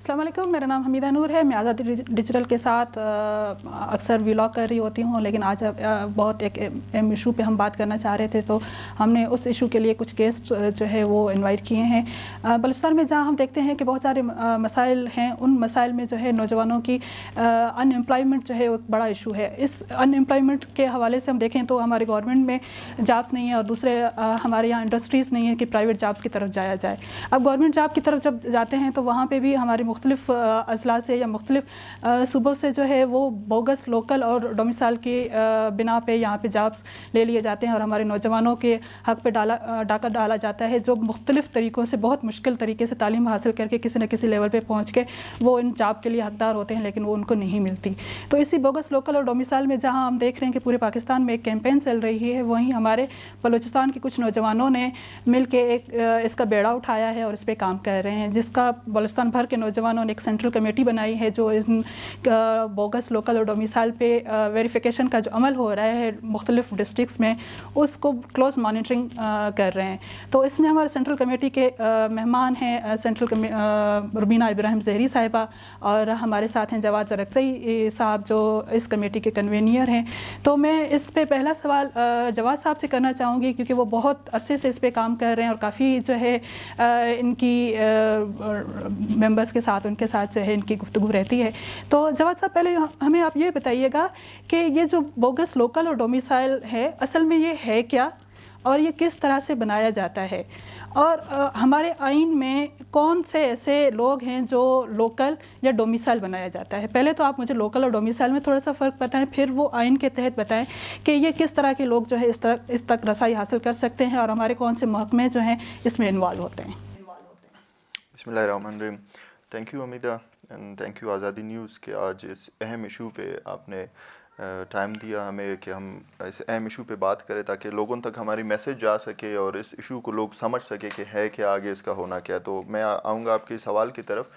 अस्सलाम वालेकुम, मेरा नाम हमीदा नूर है। मैं आज़ादी डिजिटल के साथ अक्सर व्लॉग कर रही होती हूँ, लेकिन आज बहुत एक अहम इशू पे हम बात करना चाह रहे थे, तो हमने उस इशू के लिए कुछ गेस्ट जो है वो इनवाइट किए हैं। बलूचिस्तान में जहाँ हम देखते हैं कि बहुत सारे मसाइल हैं, उन मसाइल में जो है नौजवानों की अनएम्प्लॉयमेंट जो है एक बड़ा इशू है। इस अनएम्प्लॉयमेंट के हवाले से हम देखें तो हमारे गवर्नमेंट में जॉब्स नहीं है और दूसरे हमारे यहाँ इंडस्ट्रीज़ नहीं है कि प्राइवेट जॉब्स की तरफ जाया जाए। अब गवर्नमेंट जॉब की तरफ जब जाते हैं तो वहाँ पे भी हमारे मुख्तलिफ अजला से या मुख्तलिफ सूबों से जो है वो बोगस लोकल और डोमिसाइल की बिना पे यहाँ पे जॉब्स ले लिए जाते हैं और हमारे नौजवानों के हक़ पे डाका डाला जाता है, जो मुख्तलिफ तरीक़ों से बहुत मुश्किल तरीके से तालीम हासिल करके किसी न किसी लेवल पे पहुँच के वो इन जॉब के लिए हकदार होते हैं, लेकिन वो उनको नहीं मिलती। तो इसी बोगस लोकल और डोमिसाइल में जहाँ हम देख रहे हैं कि पूरे पाकिस्तान में एक कैंपेन चल रही है, वहीं हमारे बलूचिस्तान के कुछ नौजवानों ने मिल के एक इसका बेड़ा उठाया है और इस पर काम कर रहे हैं, जिसका बलूचिस्तान भर के नौजवानों ने एक सेंट्रल कमेटी बनाई है जो इन बोगस लोकल और डोमिसाइल पे वेरिफिकेशन का जो अमल हो रहा है मुख्तलिफ डिस्ट्रिक्ट्स में, उसको क्लोज मॉनिटरिंग कर रहे हैं। तो इसमें हमारे सेंट्रल कमेटी के मेहमान हैं रुबीना इब्राहिम ज़हरी साहिबा, और हमारे साथ हैं जवाद ज़रक्ज़ई साहब जो इस कमेटी के कन्वीनियर हैं। तो मैं इस पे पहला सवाल जवाद साहब से करना चाहूँगी, क्योंकि वो बहुत अरसे से इस पे काम कर रहे हैं और काफ़ी जो है इनकी मेंबर्स के साथ उनके साथ जो है इनकी गुफ्तगू रहती है। तो जवाद साहब, पहले हमें आप ये बताइएगा कि ये जो बोगस लोकल और डोमिसाइल है, असल में ये है क्या और ये किस तरह से बनाया जाता है, और हमारे आइन में कौन से ऐसे लोग हैं जो लोकल या डोमिसाइल बनाया जाता है। पहले तो आप मुझे लोकल और डोमिसाइल में थोड़ा सा फ़र्क बताएं, फिर वो आइन के तहत बताएं कि ये किस तरह के लोग जो है इस तक रसाई हासिल कर सकते हैं और हमारे कौन से महकमे जो हैं इसमें इन्वॉल्व होते हैं। बिस्मिल्लाहिर्रहमानिर्रहीम। Thank you Hamida and thank you आज़ादी न्यूज़ के आज इस अहम इशू पे आपने टाइम दिया हमें कि हम इस अहम इशू पे बात करें, ताकि लोगों तक हमारी मैसेज जा सके और इस इशू को लोग समझ सके कि है क्या, आगे इसका होना क्या। तो मैं आऊँगा आपके सवाल की तरफ।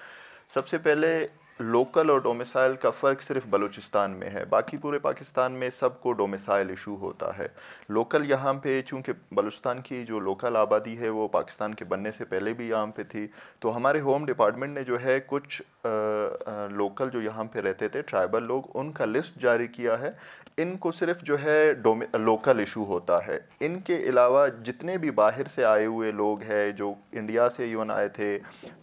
सबसे पहले लोकल और डोमिसाइल का फ़र्क सिर्फ बलूचिस्तान में है, बाकी पूरे पाकिस्तान में सबको डोमिसाइल इशू होता है। लोकल यहाँ पे, चूँकि बलूचिस्तान की जो लोकल आबादी है वो पाकिस्तान के बनने से पहले भी यहाँ पे थी, तो हमारे होम डिपार्टमेंट ने जो है कुछ लोकल जो यहाँ पे रहते थे ट्राइबल लोग, उनका लिस्ट जारी किया है। इनको सिर्फ जो है लोकल इशू होता है। इनके अलावा जितने भी बाहर से आए हुए लोग हैं, जो इंडिया से इवन आए थे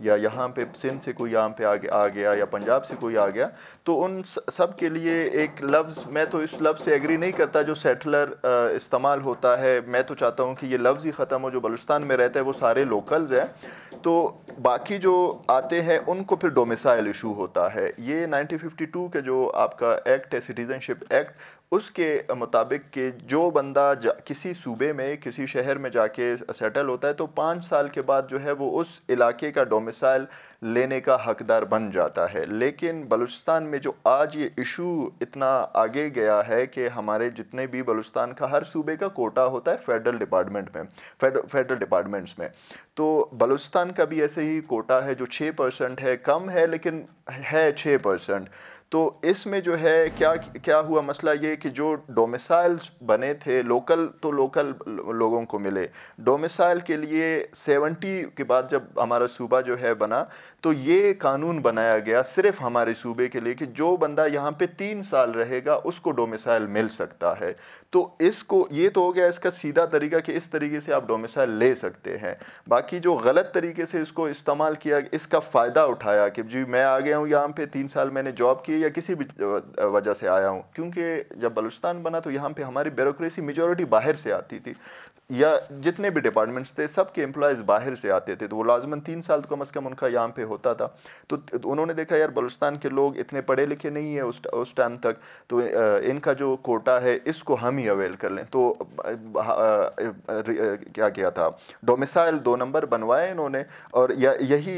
या यहाँ पे सिंध से कोई यहाँ पे आ गया या पंजाब से कोई आ गया, तो उन सब के लिए एक लफ्ज़, मैं तो इस लफ्ज़ से एग्री नहीं करता जो सेटलर इस्तेमाल होता है। मैं तो चाहता हूँ कि ये लफ्ज़ ही ख़त्म हो। जो बलूचिस्तान में रहते हैं वो सारे लोकल्स हैं, तो बाकी जो आते हैं उनको फिर डोमिसाइल इशू होता है। ये 1952 के जो आपका एक्ट है, सिटीज़नशिप एक्ट, उसके मुताबिक कि जो बंदा किसी सूबे में किसी शहर में जाके सेटल होता है, तो 5 साल के बाद जो है वो उस इलाके का डोमिसाइल लेने का हकदार बन जाता है। लेकिन बलूचिस्तान में जो आज ये इशू इतना आगे गया है कि हमारे जितने भी बलूचिस्तान का हर सूबे का कोटा होता है फेडरल डिपार्टमेंट में, फेडरल डिपार्टमेंट्स में, तो बलूचिस्तान का भी ऐसे ही कोटा है जो 6% है, कम है लेकिन है 6%। तो इसमें जो है क्या हुआ, मसला ये कि जो डोमिसाइल्स बने थे, लोकल तो लोकल लोगों को मिले, डोमिसाइल के लिए 70 के बाद जब हमारा सूबा जो है बना, तो ये कानून बनाया गया सिर्फ हमारे सूबे के लिए कि जो बंदा यहाँ पे 3 साल रहेगा उसको डोमिसाइल मिल सकता है। तो इसको, ये तो हो गया इसका सीधा तरीका कि इस तरीके से आप डोमिसाइल ले सकते हैं। बाकी जो गलत तरीके से इसको इस्तेमाल किया, इसका फ़ायदा उठाया कि जी मैं आ गया हूँ यहाँ पे, 3 साल मैंने जॉब की या किसी भी वजह से आया हूँ, क्योंकि जब बलूचिस्तान बना तो यहाँ पे हमारी ब्यूरोक्रेसी मेजॉरिटी बाहर से आती थी, या जितने भी डिपार्टमेंट्स थे सबके एम्प्लॉयज़ बाहर से आते थे, तो वो लाजमन 3 साल तो कम से कम उनका यहाँ पे होता था। तो उन्होंने देखा यार बलूचिस्तान के लोग इतने पढ़े लिखे नहीं है उस टाइम तक, तो इनका जो कोटा है इसको हम ही अवेल कर लें। तो क्या किया था, डोमिसाइल 2 नंबर बनवाए इन्होंने, और यही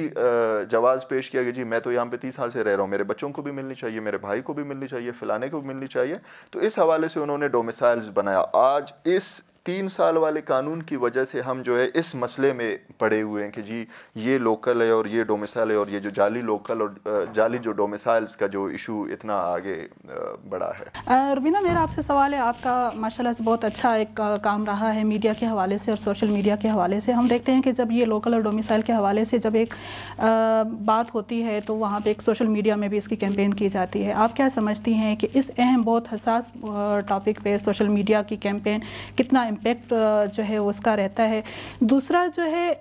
जवाज़ पेश किया कि जी मैं तो यहाँ पे 30 साल से रह रहा हूँ, मेरे बच्चों को भी मिलनी चाहिए, मेरे भाई को भी मिलनी चाहिए, फ़लाने को भी मिलनी चाहिए। तो इस हवाले से उन्होंने डोमिसाइल्स बनाया। आज इस 3 साल वाले कानून की वजह से हम जो है इस मसले में पड़े हुए हैं कि जी ये लोकल है और ये डोमिसाइल है, और ये जो जाली लोकल और जाली जो डोमिसाइल्स का जो इशू इतना आगे बढ़ा है। रुबीना, मेरा आपसे सवाल है, आपका माशाल्लाह से बहुत अच्छा एक काम रहा है मीडिया के हवाले से और सोशल मीडिया के हवाले से। हम देखते हैं कि जब ये लोकल और डोमिसाइल के हवाले से जब एक बात होती है तो वहाँ पे एक सोशल मीडिया में भी इसकी कैंपेन की जाती है। आप क्या समझती हैं कि इस अहम बहुत हसास टॉपिक पे सोशल मीडिया की कैंपेन कितना इम्पेक्ट जो है उसका रहता है? दूसरा जो है,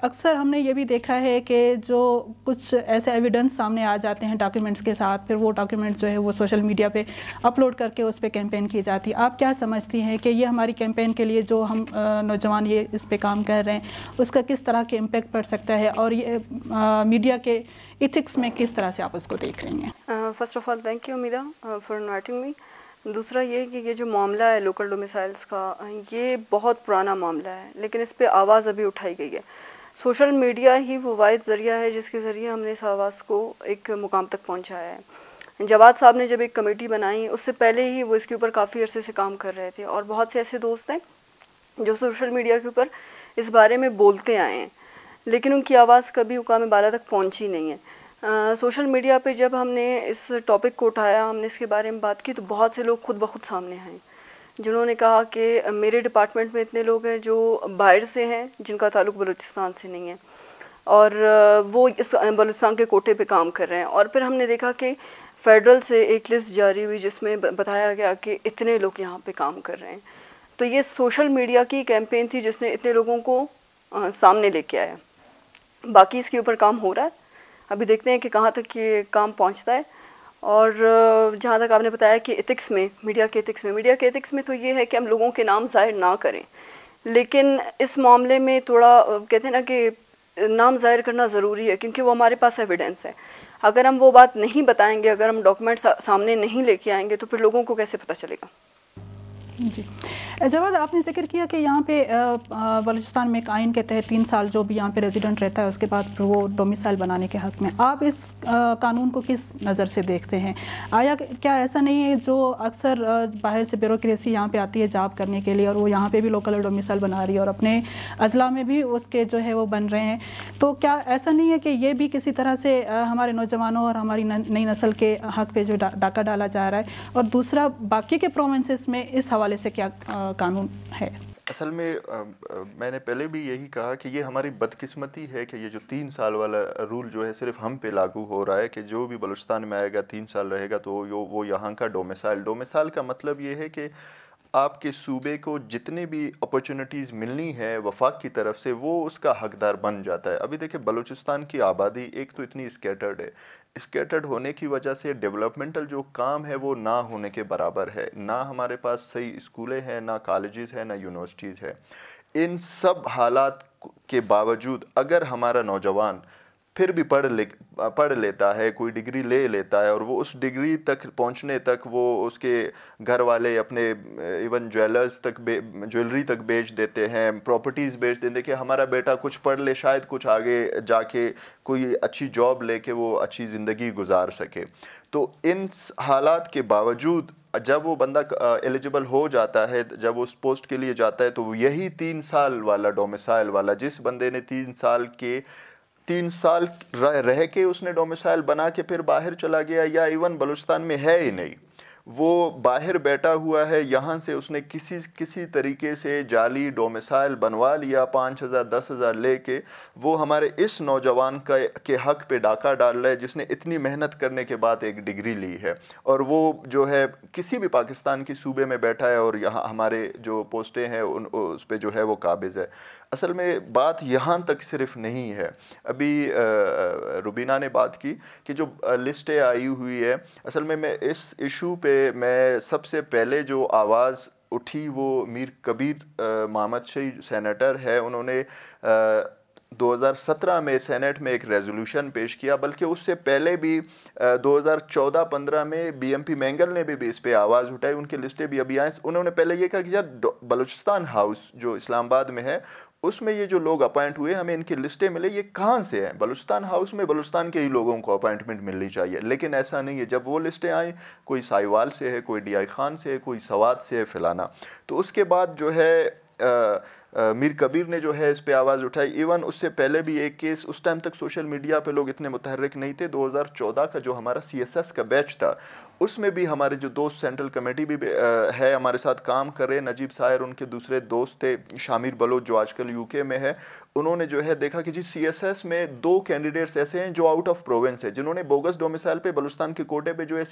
अक्सर हमने ये भी देखा है कि जो कुछ ऐसे एविडेंस सामने आ जाते हैं डॉक्यूमेंट्स के साथ, फिर वो डॉक्यूमेंट्स जो है वो सोशल मीडिया पे अपलोड करके उस पर कैंपेन की जाती है। आप क्या समझती हैं कि ये हमारी कैंपेन के लिए जो हम नौजवान ये इस पे काम कर रहे हैं उसका किस तरह के इम्पेक्ट पड़ सकता है, और ये मीडिया के इथिक्स में किस तरह से आप उसको देख रही हैं? First of all thank you Umida for inviting me. दूसरा ये कि ये जो मामला है लोकल डोमिसाइल्स का, ये बहुत पुराना मामला है, लेकिन इस पे आवाज़ अभी उठाई गई है। सोशल मीडिया ही वो वाहिद ज़रिया है जिसके ज़रिए हमने इस आवाज़ को एक मुकाम तक पहुंचाया है। जवाद साहब ने जब एक कमेटी बनाई, उससे पहले ही वो इसके ऊपर काफ़ी अरसे से काम कर रहे थे, और बहुत से ऐसे दोस्त हैं जो सोशल मीडिया के ऊपर इस बारे में बोलते आए हैं, लेकिन उनकी आवाज़ कभी मुकाम बाला तक पहुँची नहीं है। सोशल मीडिया पे जब हमने इस टॉपिक को उठाया, हमने इसके बारे में बात की, तो बहुत से लोग खुद ब खुद सामने आए जिन्होंने कहा कि मेरे डिपार्टमेंट में इतने लोग हैं जो बाहर से हैं, जिनका ताल्लुक़ बलूचिस्तान से नहीं है, और वो इस बलूचिस्तान के कोटे पे काम कर रहे हैं। और फिर हमने देखा कि फ़ेडरल से एक लिस्ट जारी हुई जिसमें बताया गया कि इतने लोग यहाँ पे काम कर रहे हैं। तो ये सोशल मीडिया की कैंपेन थी जिसने इतने लोगों को सामने लेके आया। बाकी इसके ऊपर काम हो रहा है, अभी देखते हैं कि कहाँ तक ये काम पहुँचता है। और जहाँ तक आपने बताया कि एथिक्स में, मीडिया के एथिक्स में तो ये है कि हम लोगों के नाम ज़ाहिर ना करें, लेकिन इस मामले में थोड़ा कहते हैं ना कि नाम ज़ाहिर करना ज़रूरी है, क्योंकि वो हमारे पास एविडेंस है। अगर हम वो बात नहीं बताएंगे, अगर हम डॉक्यूमेंट सामने नहीं लेके आएंगे, तो फिर लोगों को कैसे पता चलेगा। जी जवाद, आपने जिक्र किया कि यहाँ पे बलूचिस्तान में एक आइन के तहत 3 साल जो भी यहाँ पे रेजिडेंट रहता है उसके बाद फिर वो डोमिसाइल बनाने के हक़ में। आप इस कानून को किस नज़र से देखते हैं? आया क्या ऐसा नहीं है जो अक्सर बाहर से ब्यूरोक्रेसी यहाँ पे आती है जॉब करने के लिए, और वो यहाँ पे भी लोकल डोमिसाइल बना रही है और अपने अजला में भी उसके जो है वो बन रहे हैं, तो क्या ऐसा नहीं है कि ये भी किसी तरह से हमारे नौजवानों और हमारी नई नस्ल के हक़ पे जो डाका डाला जा रहा है? और दूसरा, बाकी के प्रोविंसेस में इस हवाले से क्या कानून है? असल में मैंने पहले भी यही कहा कि ये हमारी बदकिस्मती है कि ये जो 3 साल वाला रूल जो है सिर्फ हम पे लागू हो रहा है कि जो भी बलूचिस्तान में आएगा 3 साल रहेगा तो वो यहाँ का डोमिसाइल का मतलब ये है कि आपके सूबे को जितने भी अपॉर्चुनिटीज़ मिलनी है वफाक की तरफ से वो उसका हकदार बन जाता है। अभी देखिए बलूचिस्तान की आबादी एक तो इतनी स्कैटर्ड है, स्कैटर्ड होने की वजह से डेवलपमेंटल जो काम है वो ना होने के बराबर है। ना हमारे पास सही स्कूलें हैं, ना कॉलेजेस हैं, ना यूनिवर्सिटीज़ है। इन सब हालात के बावजूद अगर हमारा नौजवान फिर भी पढ़ लेता है, कोई डिग्री ले लेता है, और वो उस डिग्री तक पहुंचने तक वो उसके घर वाले अपने इवन ज्वेलरी तक बेच देते हैं, प्रॉपर्टीज़ बेच देते हैं कि हमारा बेटा कुछ पढ़ ले, शायद कुछ आगे जाके कोई अच्छी जॉब लेके वो अच्छी ज़िंदगी गुजार सके। तो इन हालात के बावजूद जब वो बंदा एलिजिबल हो जाता है, जब उस पोस्ट के लिए जाता है, तो यही 3 साल वाला डोमिसाइल वाला, जिस बंदे ने 3 साल रह के उसने डोमिसाइल बना के फिर बाहर चला गया, या इवन बलूचिस्तान में है ही नहीं, वो बाहर बैठा हुआ है, यहाँ से उसने किसी तरीके से जाली डोमिसाइल बनवा लिया 5,000 10,000 लेके, वो हमारे इस नौजवान के हक़ पे डाका डाल रहा है जिसने इतनी मेहनत करने के बाद एक डिग्री ली है, और वो जो है किसी भी पाकिस्तान के सूबे में बैठा है और यहाँ हमारे जो पोस्टें हैं उस पे जो है वो काबिज़ है। असल में बात यहाँ तक सिर्फ नहीं है। अभी रुबीना ने बात की कि जो लिस्टें आई हुई है, असल में मैं इस इशू पे मैं सबसे पहले जो आवाज़ उठी वो मीर कबीर मोहम्मद शही सेनेटर है, उन्होंने 2017 में सेनेट में एक रेजोल्यूशन पेश किया, बल्कि उससे पहले भी 2014-15 में बीएमपी मैंगल ने भी इस पे आवाज़ उठाई, उनकी लिस्टें भी अभी आई। उन्होंने पहले ये कहा कि यार बलूचिस्तान हाउस जो इस्लामाबाद में है उसमें ये जो लोग अपॉइंट हुए, हमें इनकी लिस्टें मिले, ये कहाँ से हैं? बलूचिस्तान हाउस में बलूचिस्तान के ही लोगों को अपॉइंटमेंट मिलनी चाहिए, लेकिन ऐसा नहीं है। जब वो लिस्टें आई, कोई साहिवाल से है, कोई DI खान से है, कोई सवात से है, फलाना, तो उसके बाद जो है मीर कबीर ने जो है इस पे आवाज़ उठाई। इवन उससे पहले भी एक केस, उस टाइम तक सोशल मीडिया पे लोग इतने मुतहर्रिक नहीं थे। 2014 का जो हमारा CSS का बैच था, उसमें भी हमारे जो दोस्त सेंट्रल कमेटी भी है हमारे साथ काम कर रहे हैं, नजीब सायर उनके दूसरे दोस्त थे, शामिर बलोच जो आजकल UK में है, उन्होंने जो है देखा कि जी CSS में 2 कैंडिडेट्स ऐसे हैं जो आउट ऑफ प्रोविंस है, जिन्होंने बोगस डोमिसाइल पे बलूचिस्तान के कोटे पे जो है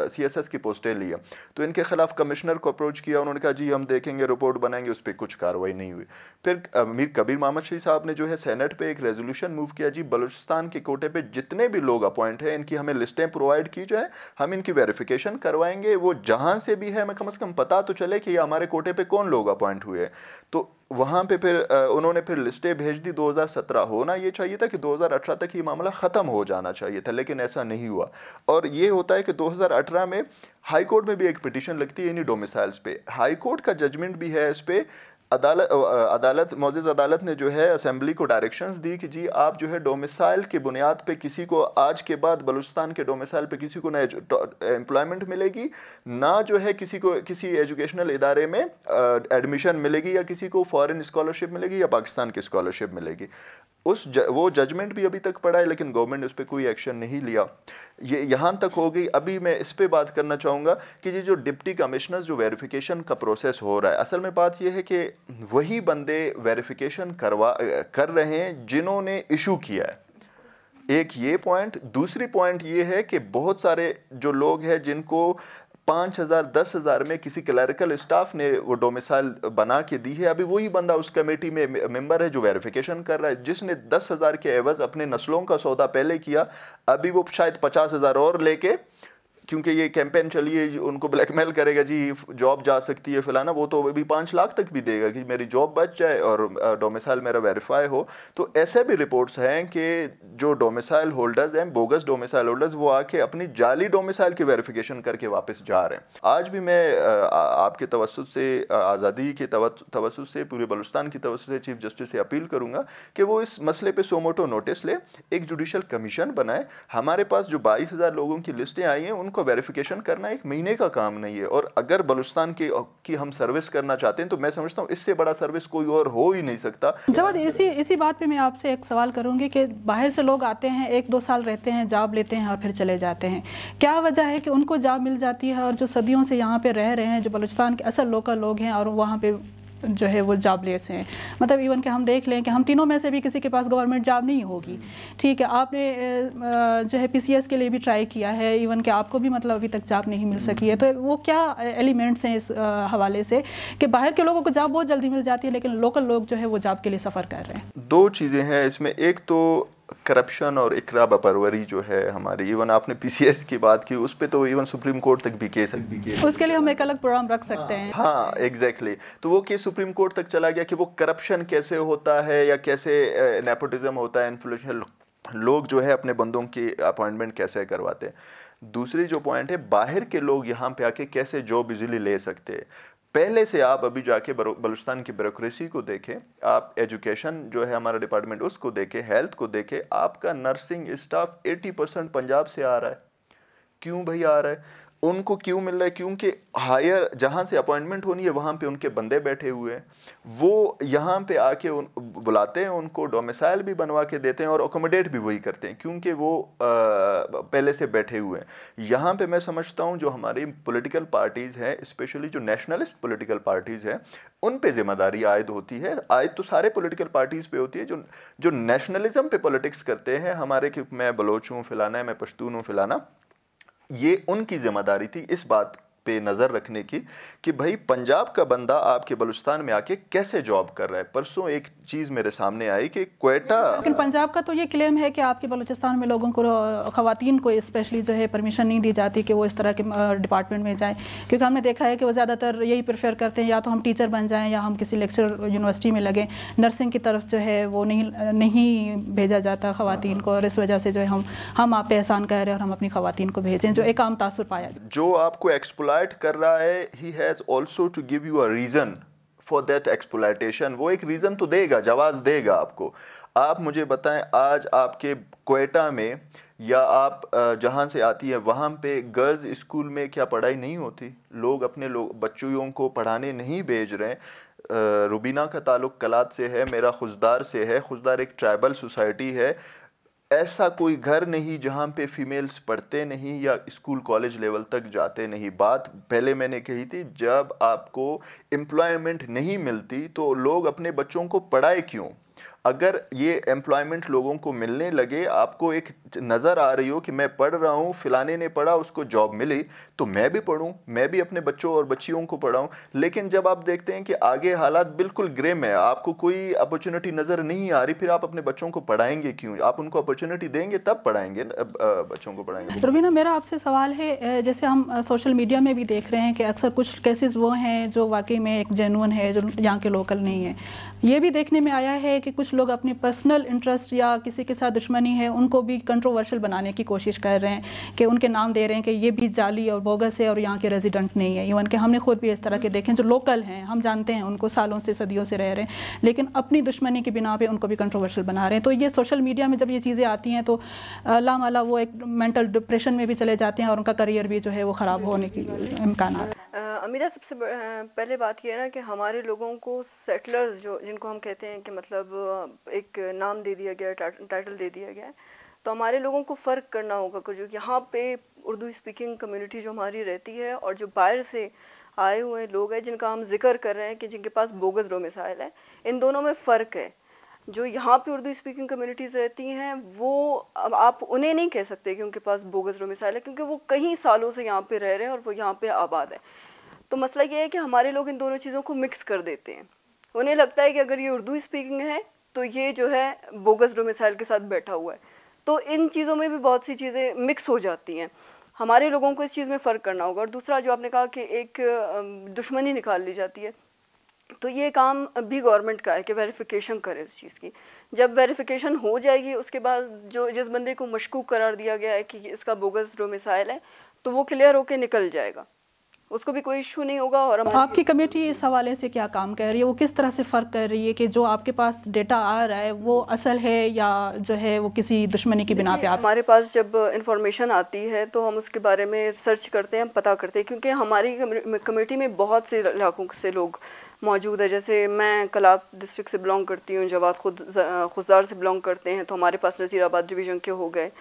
CSS की पोस्टें ली है। तो इनके खिलाफ कमिश्नर को अप्रोच किया, उन्होंने कहा जी हम देखेंगे, रिपोर्ट बनाएंगे, उस पर कुछ कार्रवाई नहीं हुई। फिर मीर कबीर मोहम्मद शरीफ साहब ने जो है सेनेट पे एक रेजोल्यूशन मूव किया, जी बलूचिस्तान के कोटे पे जितने भी लोग अपॉइंट हैं इनकी हमें लिस्टें प्रोवाइड की जाए, हम इनकी वेरिफिकेशन करवाएंगे, वो जहां से भी है हमें कम से कम पता तो चले कि हमारे कोटे पे कौन लोग अपॉइंट हुए। तो वहाँ पे फिर उन्होंने फिर लिस्टें भेज दी। 2017 होना ये चाहिए था कि 2018 तक ये मामला ख़त्म हो जाना चाहिए था, लेकिन ऐसा नहीं हुआ। और ये होता है कि 2018 में हाई कोर्ट में भी एक पिटीशन लगती है इन्हीं डोमिसाइल्स पे, हाई कोर्ट का जजमेंट भी है इस पर। मोअज़्ज़ज़ अदालत ने जो है असेंबली को डायरेक्शंस दी कि जी आप जो है डोमिसाइल के बुनियाद पे किसी को आज के बाद बलूचिस्तान के डोमिसाइल पे किसी को ना एम्प्लॉयमेंट मिलेगी, ना जो है किसी को किसी एजुकेशनल इदारे में एडमिशन मिलेगी, या किसी को फॉरेन स्कॉलरशिप मिलेगी या पाकिस्तान की स्कॉलरशिप मिलेगी। वो जजमेंट भी अभी तक पड़ा है, लेकिन गवर्नमेंट ने उस पर कोई एक्शन नहीं लिया। ये यहाँ तक हो गई। अभी मैं इस पे बात करना चाहूँगा कि ये जो डिप्टी कमिश्नर्स जो वेरिफिकेशन का प्रोसेस हो रहा है, असल में बात ये है कि वही बंदे वेरिफिकेशन कर रहे हैं जिन्होंने इशू किया है। एक ये पॉइंट। दूसरी पॉइंट ये है कि बहुत सारे जो लोग हैं जिनको 5,000 10,000 में किसी क्लरिकल स्टाफ ने वो डोमिसाइल बना के दी है, अभी वही बंदा उस कमेटी में मेंबर है जो वेरिफिकेशन कर रहा है, जिसने 10,000 के एवज अपने नस्लों का सौदा पहले किया, अभी वो शायद 50,000 और लेके, क्योंकि ये कैंपेन चली है, उनको ब्लैकमेल करेगा जी जॉब जा सकती है फलाना, वो तो अभी 5 लाख तक भी देगा कि मेरी जॉब बच जाए और डोमिसाइल मेरा वेरीफाई हो। तो ऐसे भी रिपोर्ट्स हैं कि जो डोमिसाइल होल्डर्स हैं, बोगस डोमिसाइल होल्डर्स, वो आके अपनी जाली डोमिसाइल की वेरिफिकेशन करके वापस जा रहे हैं। आज भी मैं आपके तवस्सुत से, आज़ादी के तवस्सुत से, पूरे बलूचिस्तान की तवस्सुत से चीफ जस्टिस से अपील करूँगा कि वो इस मसले पर सोमोटो नोटिस ले, एक जुडिशल कमीशन बनाए। हमारे पास जो 22,000 लोगों की लिस्टें आई हैं उनको वेरिफिकेशन करना 1 महीने का काम नहीं है, और अगर बलूचिस्तान की हम सर्विस करना चाहते हैं तो मैं समझता हूँ इससे बड़ा सर्विस कोई और हो ही नहीं सकता। जवाद, इसी बात पे मैं आपसे एक सवाल करूँगी कि बाहर से लोग आते हैं, 1-2 साल रहते हैं, जॉब लेते हैं और फिर चले जाते हैं, क्या वजह है कि उनको जॉब मिल जाती है और जो सदियों से यहाँ पे रह रहे हैं, जो बलूचिस्तान के असल लोकल लोग हैं और वहाँ पे जो है वो जॉबलेस हैं? मतलब इवन कि हम देख लें कि हम तीनों में से भी किसी के पास गवर्नमेंट जॉब नहीं होगी, ठीक है, आपने जो है PCS के लिए भी ट्राई किया है, इवन कि आपको भी मतलब अभी तक जॉब नहीं मिल सकी है। तो वो क्या एलिमेंट्स हैं इस हवाले से कि बाहर के लोगों को जॉब बहुत जल्दी मिल जाती है लेकिन लोकल लोग जो है वो जॉब के लिए सफ़र कर रहे हैं? 2 चीज़ें हैं इसमें। एक तो करप्शन और इकरा बपरवरी जो है हमारी, इवन आपने PCS की बात की, उस पे तो इवन सुप्रीम कोर्ट तक भी केस उसके लिए हम एक अलग प्रोग्राम रख सकते हैं। हाँ एग्जैक्टली। तो वो केस सुप्रीम कोर्ट तक चला गया कि वो करप्शन कैसे होता है या कैसे नेपोटिज्म होता है, इन्फ्लुएंशियल लोग जो है अपने बंदों की अपॉइंटमेंट कैसे करवाते हैं। दूसरी जो पॉइंट है, बाहर के लोग यहाँ पे आके कैसे जॉब इजीली ले सकते हैं। पहले से आप अभी जाके बलूचिस्तान की ब्यूरोक्रेसी को देखें, आप एजुकेशन जो है हमारा डिपार्टमेंट उसको देखें, हेल्थ को देखें, आपका नर्सिंग स्टाफ 80% पंजाब से आ रहा है। क्यों भाई आ रहा है? उनको क्यों मिल रहा है? क्योंकि हायर जहाँ से अपॉइंटमेंट होनी है वहाँ पे उनके बंदे बैठे हुए हैं, वो यहाँ पे आके बुलाते हैं, उनको डोमिसाइल भी बनवा के देते हैं और अकोमोडेट भी वही करते हैं क्योंकि वो पहले से बैठे हुए हैं। यहाँ पे मैं समझता हूँ जो हमारी पॉलिटिकल पार्टीज़ हैं, स्पेशली जो नेशनलिस्ट पॉलिटिकल पार्टीज़ हैं, उन पे जिम्मेदारी आयद होती है। आयद तो सारे पॉलिटिकल पार्टीज़ पे होती है जो नेशनलिज्म पे पॉलिटिक्स करते हैं, हमारे कि मैं बलोच हूँ फलाना है, मैं पश्तून हूँ फलाना, ये उनकी जिम्मेदारी थी इस बात पे नज़र रखने की कि भाई पंजाब का बंदा आपके बलूचिस्तान में आके कैसे जॉब कर रहा है। परसों एक चीज़ मेरे सामने आई कि क्वेटा, लेकिन पंजाब का तो ये क्लेम है कि आपके बलूचिस्तान में लोगों को, ख़वातीन को स्पेशली जो है परमिशन नहीं दी जाती कि वो इस तरह के डिपार्टमेंट में जाएं, क्योंकि हमने देखा है कि वो ज़्यादातर यही प्रेफर करते हैं या तो हम टीचर बन जाएँ या हम किसी लेक्चर यूनिवर्सिटी में लगें। नर्सिंग की तरफ जो है वो नहीं भेजा जाता ख़वातीन को, और इस वजह से जो है हम आप पे एहसान कर रहे हैं और हम अपनी ख़वातीन को भेजें, जो एक आम तासुर पाया जाए। जो आपको एक्सप्लॉइट कर रहा है, he has also to give you a reason for that exploitation। वो एक रीज़न तो देगा, जवाब देगा आपको। आप मुझे बताएं, आज आपके क्वेटा में या आप जहाँ से आती है वहाँ पे गर्ल्स स्कूल में क्या पढ़ाई नहीं होती? लोग अपने बच्चियों को पढ़ाने नहीं भेज रहे हैं। रुबीना का ताल्लुक़ कलात से है, मेरा खुजदार से है। खुजदार एक ट्राइबल सोसाइटी है। ऐसा कोई घर नहीं जहाँ पे फीमेल्स पढ़ते नहीं या स्कूल कॉलेज लेवल तक जाते नहीं। बात पहले मैंने कही थी, जब आपको एम्प्लॉयमेंट नहीं मिलती तो लोग अपने बच्चों को पढ़ाए क्यों? अगर ये एम्प्लॉयमेंट लोगों को मिलने लगे, आपको एक नज़र आ रही हो कि मैं पढ़ रहा हूँ, फ़िलाने ने पढ़ा, उसको जॉब मिली, तो मैं भी पढ़ूँ, मैं भी अपने बच्चों और बच्चियों को पढ़ाऊँ। लेकिन जब आप देखते हैं कि आगे हालात बिल्कुल ग्रिम है, आपको कोई अपॉर्चुनिटी नज़र नहीं आ रही, फिर आप अपने बच्चों को पढ़ाएंगे क्यों? आप उनको अपॉर्चुनिटी देंगे तब पढ़ाएंगे, बच्चों को पढ़ाएंगे। रुबीना, मेरा आपसे सवाल है, जैसे हम सोशल मीडिया में भी देख रहे हैं कि अक्सर कुछ केसेस वो हैं जो वाकई में एक जेन्युइन है, जो यहाँ के लोकल नहीं है। ये भी देखने में आया है कि कुछ लोग अपनी पर्सनल इंटरेस्ट या किसी के साथ दुश्मनी है उनको भी कंट्रोवर्शियल बनाने की कोशिश कर रहे हैं, कि उनके नाम दे रहे हैं कि ये भी जाली और बोगस है और यहाँ के रेजिडेंट नहीं है। इवन कि हमने खुद भी इस तरह के देखे जो लोकल हैं, हम जानते हैं उनको, सालों से सदियों से रह रहे हैं, लेकिन अपनी दुश्मनी की बिना पे उनको भी कंट्रोवर्शियल बना रहे हैं। तो ये सोशल मीडिया में जब ये चीज़ें आती हैं तो लामाला वो एक मेंटल डिप्रेशन में भी चले जाते हैं और उनका करियर भी जो है वो ख़राब होने की इम्कान है। अमीरा, सबसे पहले बात यह है ना कि हमारे लोगों को सेटलर्स जो जिनको हम कहते हैं कि मतलब एक नाम दे दिया गया, टाइटल दे दिया गया है, तो हमारे लोगों को फ़र्क करना होगा कि जो यहाँ पे उर्दू स्पीकिंग कम्युनिटी जो हमारी रहती है और जो बाहर से आए हुए लोग हैं जिनका हम जिक्र कर रहे हैं कि जिनके पास बोगस डोमिसाइल है, इन दोनों में फ़र्क है। जो यहाँ पे उर्दू स्पीकिंग कम्युनिटीज़ रहती हैं वो आप उन्हें नहीं कह सकते कि उनके पास बोगस डोमिसाइल है, क्योंकि वो कई सालों से यहाँ पे रह रहे हैं और वो यहाँ पे आबाद है। तो मसला ये है कि हमारे लोग इन दोनों चीज़ों को मिक्स कर देते हैं। उन्हें लगता है कि अगर ये उर्दू स्पीकिंग है तो ये जो है बोगस डोमिसाइल के साथ बैठा हुआ है। तो इन चीज़ों में भी बहुत सी चीज़ें मिक्स हो जाती हैं। हमारे लोगों को इस चीज़ में फ़र्क करना होगा। और दूसरा जो आपने कहा कि एक दुश्मनी निकाल ली जाती है, तो ये काम भी गवर्नमेंट का है कि वेरिफिकेशन करे उस चीज़ की। जब वेरिफिकेशन हो जाएगी उसके बाद जो जिस बंदे को मशकूक करार दिया गया है कि इसका बोगस डोमिसाइल है, तो वो क्लियर होके निकल जाएगा, उसको भी कोई इशू नहीं होगा। और आपकी कमेटी इस हवाले से क्या काम कर रही है? वो किस तरह से फ़र्क कर रही है कि जो आपके पास डेटा आ रहा है वो असल है या जो है वो किसी दुश्मनी की बिना पे? हमारे पास जब इंफॉर्मेशन आती है तो हम उसके बारे में सर्च करते हैं, पता करते हैं, क्योंकि हमारी कमेटी में बहुत से इलाकों से लोग मौजूद है। जैसे मैं कलात डिस्ट्रिक्ट से बिलोंग करती हूँ, जवाद खुददार से बिलोंग करते हैं, तो हमारे पास नज़ीराबाद डिवीज़न के हो गए,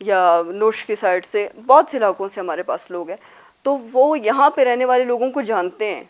या नोश की साइड से बहुत से इलाकों से हमारे पास लोग हैं। तो वो यहाँ पे रहने वाले लोगों को जानते हैं।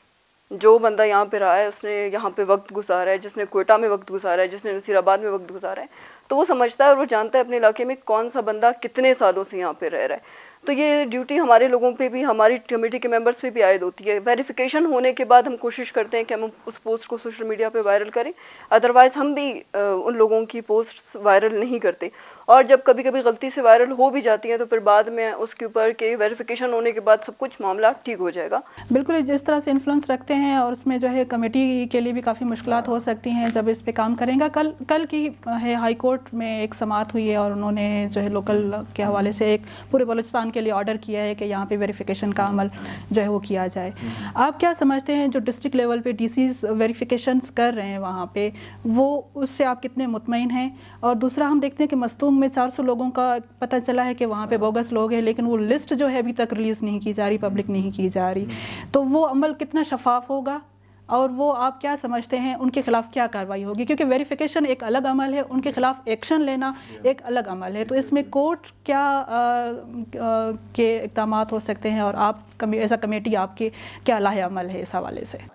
जो बंदा यहाँ पे रहा है, उसने यहाँ पे वक्त गुजारा है, जिसने कोयटा में वक्त गुजारा है, जिसने नसीराबाद में वक्त गुजारा है, तो वो समझता है और वो जानता है अपने इलाके में कौन सा बंदा कितने सालों से यहाँ पे रह रहा है। तो ये ड्यूटी हमारे लोगों पे भी, हमारी कमेटी के मेंबर्स पे भी आयद होती है। वेरिफिकेशन होने के बाद हम कोशिश करते हैं कि हम उस पोस्ट को सोशल मीडिया पे वायरल करें, अदरवाइज़ हम भी उन लोगों की पोस्ट वायरल नहीं करते। और जब कभी कभी गलती से वायरल हो भी जाती हैं तो फिर बाद में उसके ऊपर के वेरिफिकेशन होने के बाद सब कुछ मामला ठीक हो जाएगा। बिल्कुल, जिस तरह से इन्फ्लुएंस रखते हैं और उसमें जो है कमेटी के लिए भी काफ़ी मुश्किलात हो सकती हैं जब इस पे काम करेंगे। कल की है हाई कोर्ट में एक समाअत हुई है और उन्होंने जो है लोकल के हवाले से एक पूरे बलूचिस्तान के लिए ऑर्डर किया है कि यहाँ पे वेरिफिकेशन का अमल जो है वो किया जाए। आप क्या समझते हैं जो डिस्ट्रिक्ट लेवल पे डीसीज वेरिफिकेशंस कर रहे हैं वहाँ पे, वो उससे आप कितने मुतमईन हैं? और दूसरा, हम देखते हैं कि मस्तूंग में 400 लोगों का पता चला है कि वहाँ पे बोगस लोग हैं, लेकिन वो लिस्ट जो है अभी तक रिलीज़ नहीं की जा रही, पब्लिक नहीं की जा रही। तो वो अमल कितना शफाफ होगा और वो आप क्या समझते हैं उनके खिलाफ क्या कार्रवाई होगी? क्योंकि वेरिफिकेशन एक अलग अमल है, उनके खिलाफ एक्शन लेना एक अलग अमल है। तो इसमें कोर्ट क्या के इक़दाम हो सकते हैं और आप एज अ कमेटी आपके क्या लाहे अमल है इस हवाले से?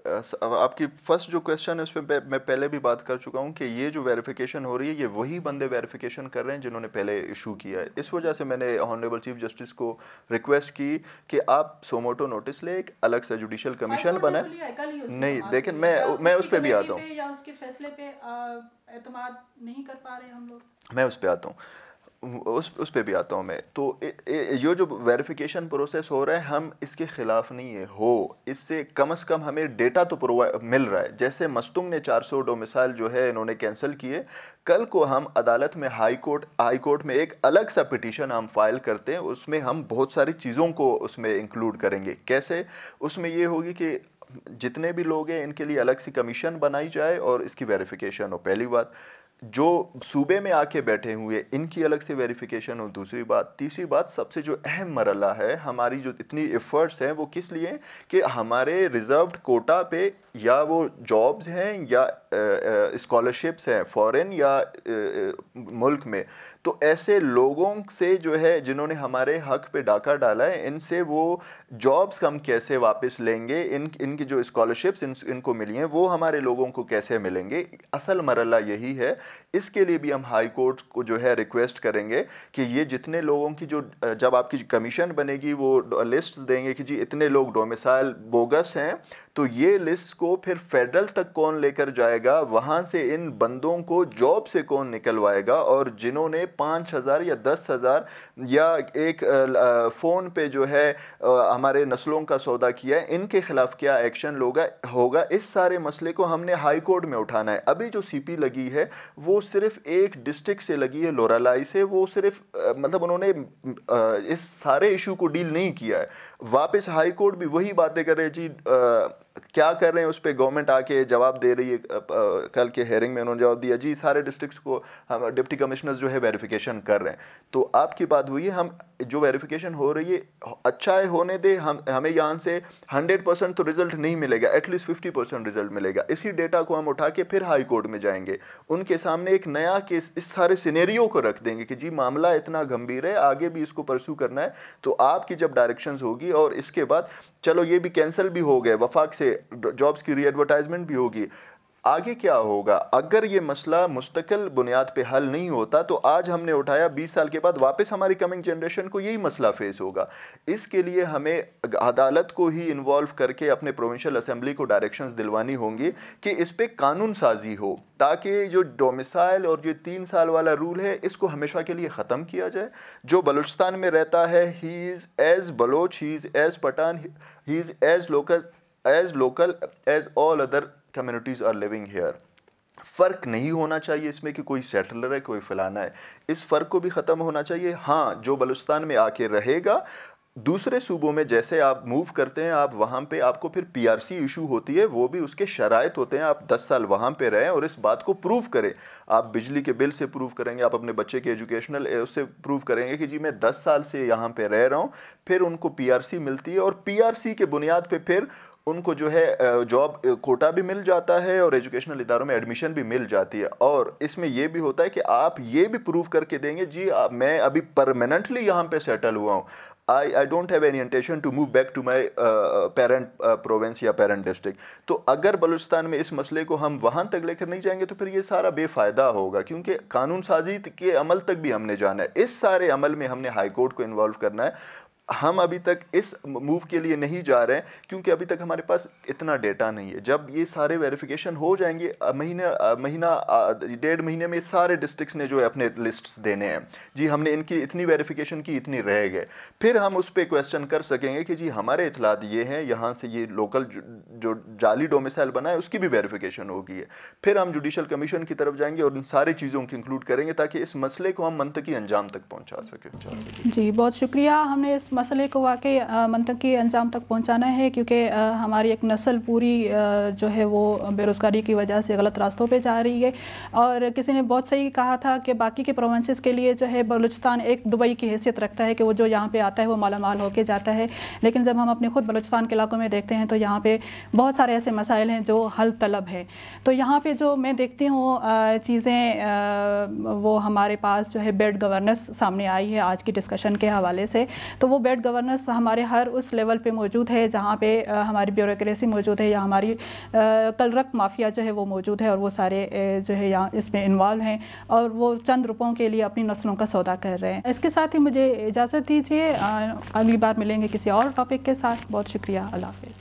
आपकी फर्स्ट जो क्वेश्चन है उस पर मैं पहले भी बात कर चुका हूँ कि ये जो वेरिफिकेशन हो रही है ये वही बंदे वेरिफिकेशन कर रहे हैं जिन्होंने पहले इशू किया है। इस वजह से मैंने ऑनरेबल चीफ जस्टिस को रिक्वेस्ट की कि आप सोमोटो नोटिस ले, एक अलग से जुडिशल कमीशन बनाए। नहीं, लेकिन मैं उस पर भी आता हूँ, या उसके फैसले पे एतमाद नहीं कर पा रहे हम लोग, मैं उस पर आता हूँ, उस पे भी आता हूँ मैं। तो ये जो वेरिफिकेशन प्रोसेस हो रहा है हम इसके ख़िलाफ़ नहीं है, इससे कम से कम हमें डेटा तो मिल रहा है। जैसे मस्तूंग ने 400 डोमिसाइल जो है इन्होंने कैंसिल किए, कल को हम अदालत में हाई कोर्ट में एक अलग सा पिटीशन हम फाइल करते हैं, उसमें हम बहुत सारी चीज़ों को उसमें इंक्लूड करेंगे। कैसे? उसमें ये होगी कि जितने भी लोग हैं इनके लिए अलग सी कमीशन बनाई जाए और इसकी वेरिफिकेशन हो। पहली बात। जो सूबे में आके बैठे हुए इनकी अलग से वेरिफिकेशन हो, दूसरी बात। तीसरी बात, सबसे जो अहम मरला है, हमारी जो इतनी एफर्ट्स हैं वो किस लिए कि हमारे रिजर्व्ड कोटा पे या वो जॉब्स हैं या स्कॉलरशिप्स हैं फॉरेन या मुल्क में, तो ऐसे लोगों से जो है जिन्होंने हमारे हक पे डाका डाला है, इनसे वो जॉब्स हम कैसे वापस लेंगे, इनकी जो स्कॉलरशिप्स इनको मिली हैं वो हमारे लोगों को कैसे मिलेंगे, असल मरला यही है। इसके लिए भी हम हाई कोर्ट को जो है रिक्वेस्ट करेंगे कि ये जितने लोगों की जो, जब आपकी कमीशन बनेगी वो लिस्ट देंगे कि जी इतने लोग डोमिसाइल बोगस हैं, तो ये लिस्ट को फिर फेडरल तक कौन लेकर जाएगा, वहाँ से इन बंदों को जॉब से कौन निकलवाएगा, और जिन्होंने 5,000 या 10,000 या एक फ़ोन पे जो है हमारे नस्लों का सौदा किया है, इनके खिलाफ क्या एक्शन होगा। इस सारे मसले को हमने हाई कोर्ट में उठाना है। अभी जो सीपी लगी है वो सिर्फ एक डिस्ट्रिक्ट से लगी है, लोरालाई से, वो सिर्फ मतलब उन्होंने इस सारे इशू को डील नहीं किया है। वापस हाई कोर्ट भी वही बातें कर रहे हैं जी, क्या कर रहे हैं उस पर गवर्नमेंट आके जवाब दे रही है। कल के हेयरिंग में उन्होंने जवाब दिया जी सारे डिस्ट्रिक्ट्स को हम डिप्टी कमिश्नर्स जो है वेरिफिकेशन कर रहे हैं। तो आपकी बात हुई है, हम जो वेरिफिकेशन हो रही है अच्छा है, होने दे। हमें यहाँ से 100% तो रिजल्ट नहीं मिलेगा, एटलीस्ट 50% रिजल्ट मिलेगा। इसी डेटा को हम उठा के फिर हाई कोर्ट में जाएंगे, उनके सामने एक नया केस इस सारे सिनेरियो को रख देंगे कि जी मामला इतना गंभीर है, आगे भी इसको परस्यू करना है। तो आपकी जब डायरेक्शंस होगी और इसके बाद चलो ये भी कैंसिल भी हो गए, वफाक से जॉब्स की रीएडवर्टाइजमेंट भी होगी, आगे क्या होगा? अगर ये मसला मुस्तकिल बुनियाद पे हल नहीं होता तो आज हमने उठाया, 20 साल के बाद वापस हमारी कमिंग जनरेशन को यही मसला फेस होगा। इसके लिए हमें अदालत को ही इन्वॉल्व करके अपने प्रोविंशियल असेंबली को डायरेक्शंस दिलवानी होंगी कि इस पे कानून साजी हो, ताकि जो डोमिसाइल और जो 3 साल वाला रूल है इसको हमेशा के लिए ख़त्म किया जाए। जो बलूचिस्तान में रहता है, he is as Baloch, he is as Pathan, he is as local as all other communities are living here. फ़र्क नहीं होना चाहिए इसमें कि कोई सेटलर है कोई फलाना है, इस फ़र्क को भी ख़त्म होना चाहिए। हाँ, जो बलूचिस्तान में आके रहेगा, दूसरे सूबों में जैसे आप मूव करते हैं, आप वहाँ पे आपको फिर पीआरसी इशू होती है, वो भी उसके शराइत होते हैं। आप 10 साल वहाँ पे रहें और इस बात को प्रूव करें। आप बिजली के बिल से प्रूव करेंगे, आप अपने बच्चे के एजुकेशनल उससे प्रूव करेंगे कि जी मैं 10 साल से यहाँ पे रह रहा हूँ, फिर उनको पीआरसी मिलती है और पीआरसी के बुनियाद पे फिर उनको जो है जॉब कोटा भी मिल जाता है और एजुकेशनल इदारों में एडमिशन भी मिल जाती है। और इसमें यह भी होता है कि आप ये भी प्रूव करके देंगे जी मैं अभी परमानेंटली यहाँ पे सेटल हुआ हूँ, I don't have any intention to move back to my parent province या पेरेंट डिस्ट्रिक्ट। तो अगर बलूचिस्तान में इस मसले को हम वहाँ तक लेकर नहीं जाएंगे तो फिर ये सारा बेफ़ायदा होगा, क्योंकि कानून साजी के अमल तक भी हमने जाना है। इस सारे अमल में हमने हाई कोर्ट को इन्वॉल्व करना है। हम अभी तक इस मूव के लिए नहीं जा रहे हैं क्योंकि अभी तक हमारे पास इतना डेटा नहीं है। जब ये सारे वेरिफिकेशन हो जाएंगे, महीना 1.5 महीने में सारे डिस्ट्रिक्ट्स ने जो है अपने लिस्ट्स देने हैं, जी हमने इनकी इतनी वेरिफिकेशन की, इतनी रह गए, फिर हम उस पर क्वेश्चन कर सकेंगे कि जी हमारे इतलात ये हैं, यहाँ से ये लोकल जो जाली डोमिसाइल बना है उसकी भी वेरिफिकेशन होगी है। फिर हम जुडिशल कमीशन की तरफ जाएंगे और इन सारी चीज़ों को इंक्लूड करेंगे ताकि इस मसले को हम मंतकी अंजाम तक पहुँचा सकें। जी बहुत शुक्रिया। हमने इस मसले को वाकई मंतकी अंजाम तक पहुंचाना है क्योंकि हमारी एक नस्ल पूरी जो है वो बेरोज़गारी की वजह से गलत रास्तों पे जा रही है। और किसी ने बहुत सही कहा था कि बाकी के प्रोविंसेस के लिए जो है बलूचिस्तान एक दुबई की हैसियत रखता है कि वो जो यहाँ पे आता है वो मालामाल होके जाता है, लेकिन जब हम अपने खुद बलूचिस्तान के इलाकों में देखते हैं तो यहाँ पे बहुत सारे ऐसे मसाइल हैं जो हल तलब है। तो यहाँ पे जो मैं देखती हूँ चीज़ें वो हमारे पास जो है बेड गवर्नेंस सामने आई है आज की डिस्कशन के हवाले से। तो वो बेड गवर्नेंस हमारे हर उस लेवल पे मौजूद है जहाँ पे हमारी ब्यूरोक्रेसी मौजूद है या हमारी कलरक माफिया जो है वो मौजूद है और वो सारे जो है यहाँ इसमें इन्वॉल्व हैं और वो चंद रुपयों के लिए अपनी नस्लों का सौदा कर रहे हैं। इसके साथ ही मुझे इजाज़त दीजिए, अगली बार मिलेंगे किसी और टॉपिक के साथ। बहुत शुक्रिया, अल्लाह हाफ़िज़।